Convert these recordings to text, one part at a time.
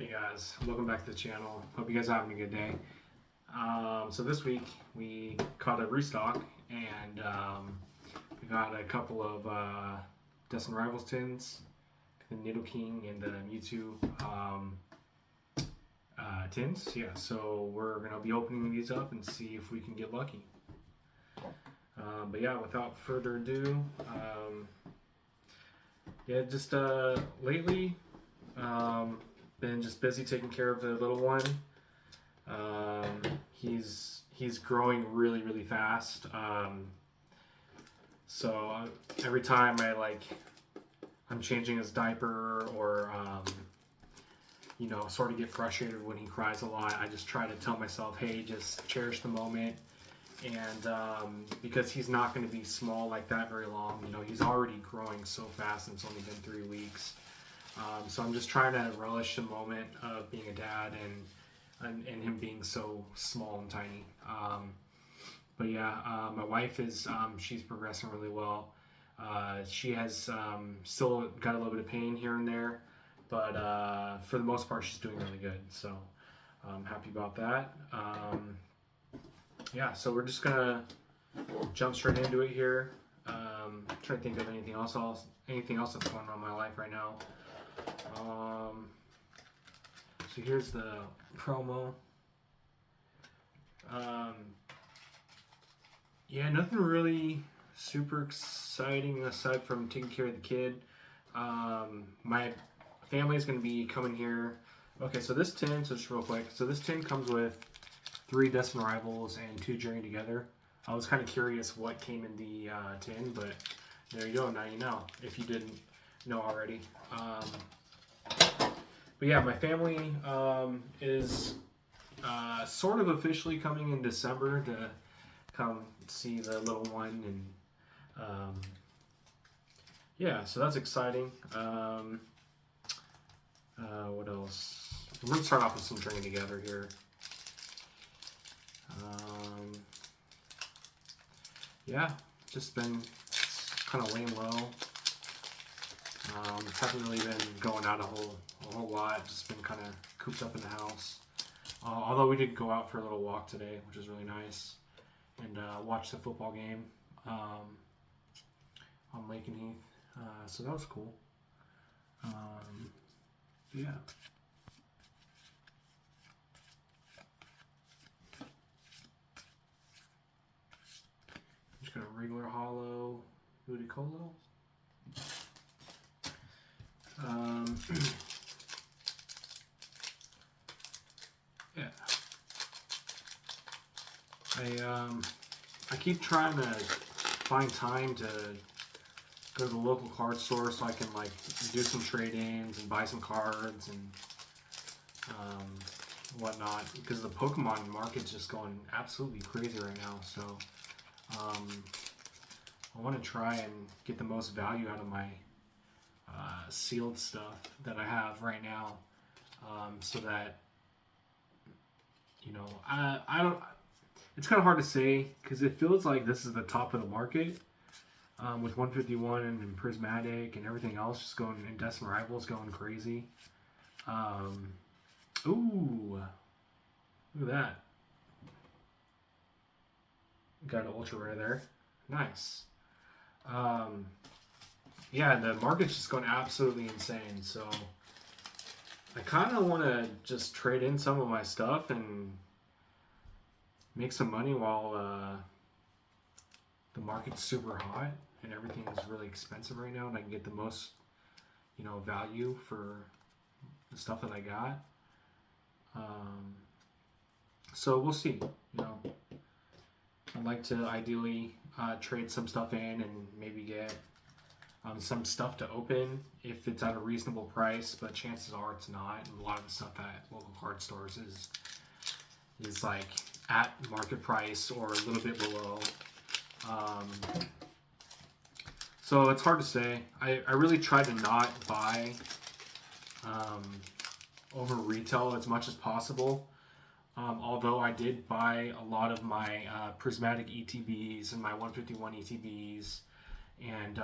Hey guys, welcome back to the channel. Hope you guys are having a good day. So this week we caught a restock and we got a couple of Destined Rivals tins, the Nido King and the Mewtwo tins. Yeah, so we're gonna be opening these up and see if we can get lucky. But yeah, without further ado, just lately. Been just busy taking care of the little one. He's growing really fast. So every time I'm changing his diaper or sort of get frustrated when he cries a lot, I just try to tell myself, hey, just cherish the moment. And because he's not going to be small like that very long, he's already growing so fast and it's only been 3 weeks. So I'm just trying to relish the moment of being a dad and him being so small and tiny. But yeah, my wife is she's progressing really well. She has still got a little bit of pain here and there, but for the most part she's doing really good. So I'm happy about that. Yeah, so we're just gonna jump straight into it here. Trying to think of anything else that's going on in my life right now. So here's the promo. Yeah, nothing really super exciting aside from taking care of the kid. My family is going to be coming here. Okay, so this tin, so just real quick. So this tin comes with 3 Destined Rivals and 2 Journey Together. I was kind of curious what came in the tin, but there you go. Now you know, if you didn't know already. But yeah, my family is sort of officially coming in December to come see the little one, and yeah, so that's exciting. What else? We're gonna start off with some Journey Together here. Yeah, just been kind of laying low. Haven't really been going out a whole lot. Just been kind of cooped up in the house. Although we did go out for a little walk today, which was really nice, and watch the football game on Lake and Heath. So that was cool. Yeah. Just got a regular hollow Ludicolo. Yeah. I keep trying to find time to go to the local card store so I can do some trade-ins and buy some cards and whatnot, because the Pokemon market's just going absolutely crazy right now. So I want to try and get the most value out of my sealed stuff that I have right now, so that I don't. It's kind of hard to say because it feels like this is the top of the market, with 151 and Prismatic and everything else just going, and Destined Rivals going crazy. Ooh, look at that! Got an ultra rare there. Nice. Yeah, the market's just going absolutely insane. So I kind of want to just trade in some of my stuff and make some money while the market's super hot and everything's really expensive right now, and I can get the most value for the stuff that I got. So we'll see. I'd like to ideally trade some stuff in and maybe get some stuff to open if it's at a reasonable price, but chances are it's not. And a lot of the stuff at local card stores is like at market price or a little bit below. So it's hard to say. I really try to not buy over retail as much as possible. Although I did buy a lot of my Prismatic ETBs and my 151 ETBs, and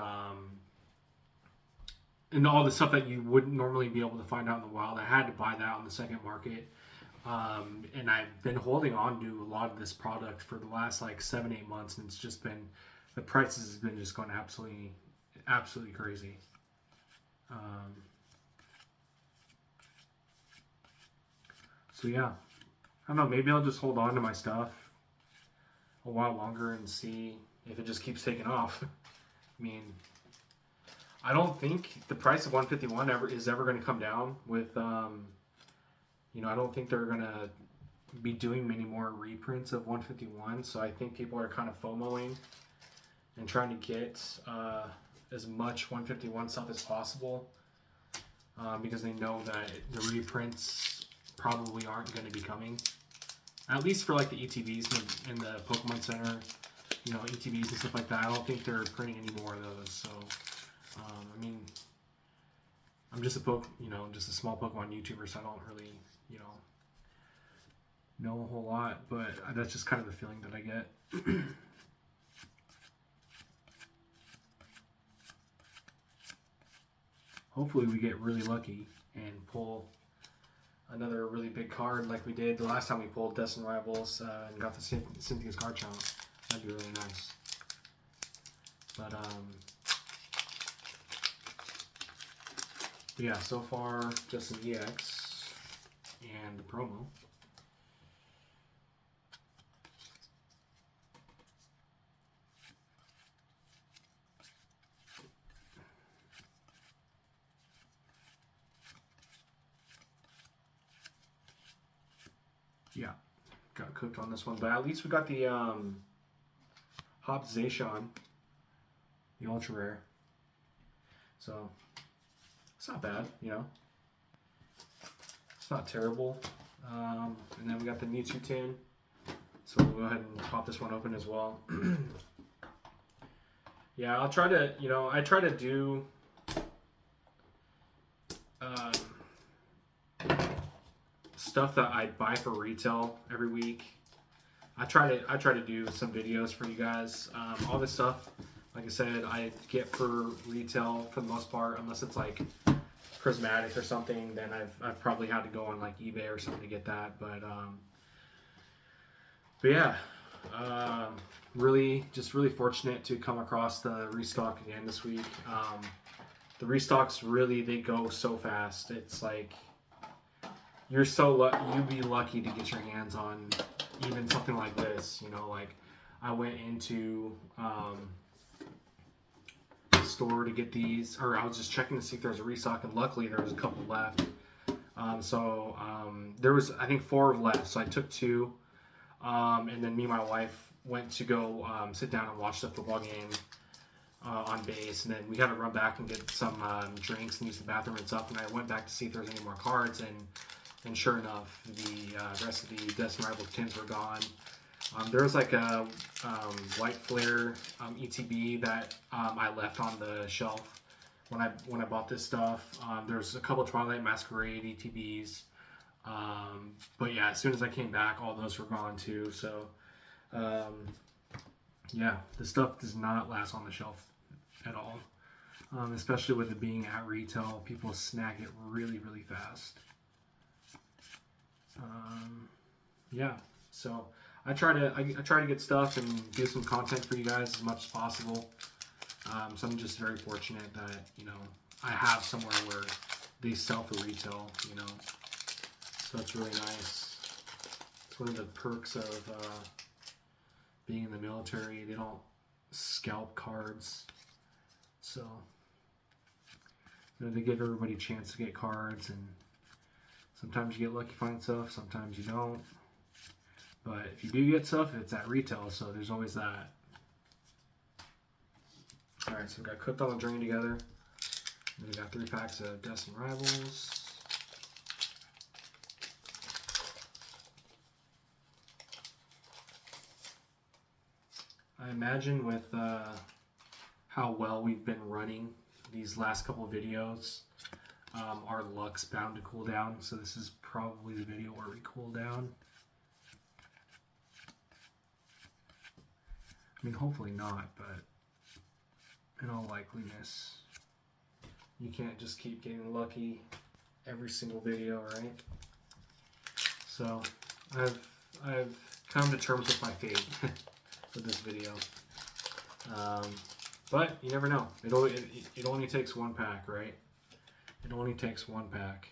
and all the stuff that you wouldn't normally be able to find out in the wild. I had to buy that on the second market. And I've been holding on to a lot of this product for the last like 7-8 months, and it's just been, the prices has been just going absolutely crazy. So yeah, I don't know, maybe I'll just hold on to my stuff a while longer and see if it just keeps taking off. I mean, I don't think the price of 151 is ever going to come down with, you know, I don't think they're going to be doing many more reprints of 151. So I think people are kind of FOMOing and trying to get as much 151 stuff as possible because they know that the reprints probably aren't going to be coming. At least for like the ETBs in the Pokemon Center, you know, ETBs and stuff like that. I don't think they're printing any more of those. So, I mean, I'm just just a small Pokemon YouTuber, so I don't really, you know a whole lot. But that's just kind of the feeling that I get. Hopefully we get really lucky and pull another really big card like we did the last time we pulled Destined Rivals and got the Cynthia's card challenge. That'd be really nice. But yeah, so far just an EX and the promo. Yeah, got cooked on this one, but at least we got the Hobbs Zacian, the ultra rare. So it's not bad, you know. It's not terrible. And then we got the Mewtwo tin. So we'll go ahead and pop this one open as well. Yeah, I'll try to, you know, I try to do stuff that I buy for retail every week. I try to do some videos for you guys. All this stuff, like I said, I get for retail for the most part, unless it's like prismatic or something. Then I've probably had to go on like eBay or something to get that. But yeah, really fortunate to come across the restock again this week. The restocks really, they go so fast. It's like you'd be lucky to get your hands on even something like this. You know, like I went into the store to get these, or I was just checking to see if there was a restock, and luckily there was a couple left. There was, I think, 4 left, so I took 2, and then me and my wife went to go sit down and watch the football game on base, and then we had to run back and get some drinks and use the bathroom and stuff, and I went back to see if there was any more cards, and sure enough, the rest of the Destined Rivals Tins were gone. There was like a White Flare ETB that I left on the shelf when I bought this stuff. There's a couple Twilight Masquerade ETBs, but yeah, as soon as I came back, all those were gone too. So yeah, the stuff does not last on the shelf at all, especially with it being at retail. People snag it really fast. Yeah, so I try to get stuff and do some content for you guys as much as possible. So I'm just very fortunate that, you know, I have somewhere where they sell for retail, you know. So it's really nice. It's one of the perks of being in the military. They don't scalp cards, so you know, they give everybody a chance to get cards, and sometimes you get lucky find stuff, sometimes you don't. But if you do get stuff, it's at retail, so there's always that. Alright, so we got cooked on the drain together. And we got 3 packs of Destined Rivals. I imagine with how well we've been running these last couple of videos, our luck's bound to cool down. So this is probably the video where we cool down. I mean, hopefully not, but in all likeliness, You can't just keep getting lucky every single video, right? So I've come to terms with my fate with this video. But you never know. It only takes one pack, right? It only takes one pack.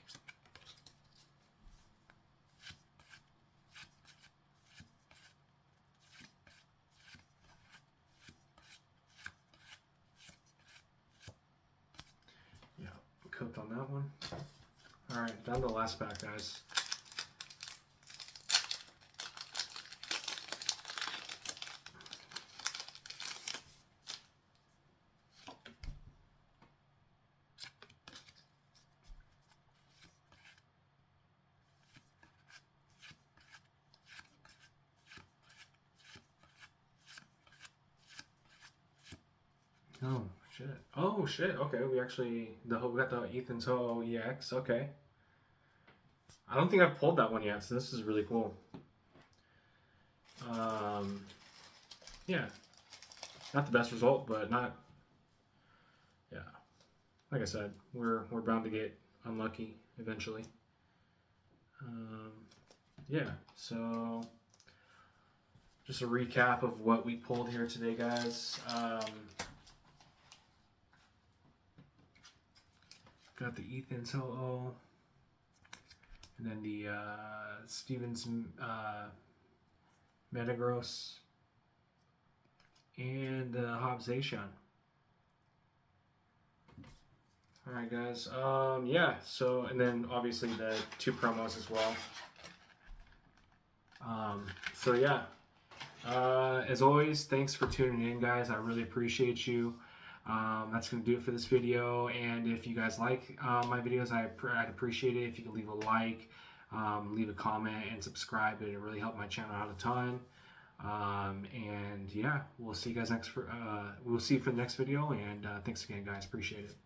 Yeah, cooked on that one. All right, down to the last pack, guys. Oh shit! Oh shit! Okay, we got the Ethan Toho EX. Okay, I don't think I've pulled that one yet, so this is really cool. Yeah, not the best result, but not. Yeah, like I said, we're bound to get unlucky eventually. Yeah, so just a recap of what we pulled here today, guys. Got the Ethan Toho, and then the Stevens Metagross, and Hobbs-Acian. Alright guys, yeah, so, and then obviously the 2 promos as well. So yeah, as always, thanks for tuning in, guys. I really appreciate you. That's going to do it for this video, and if you guys like my videos, I'd appreciate it if you could leave a like, leave a comment, and subscribe. It really helped my channel out a ton. And yeah, we'll see you guys we'll see you for the next video, and thanks again, guys. Appreciate it.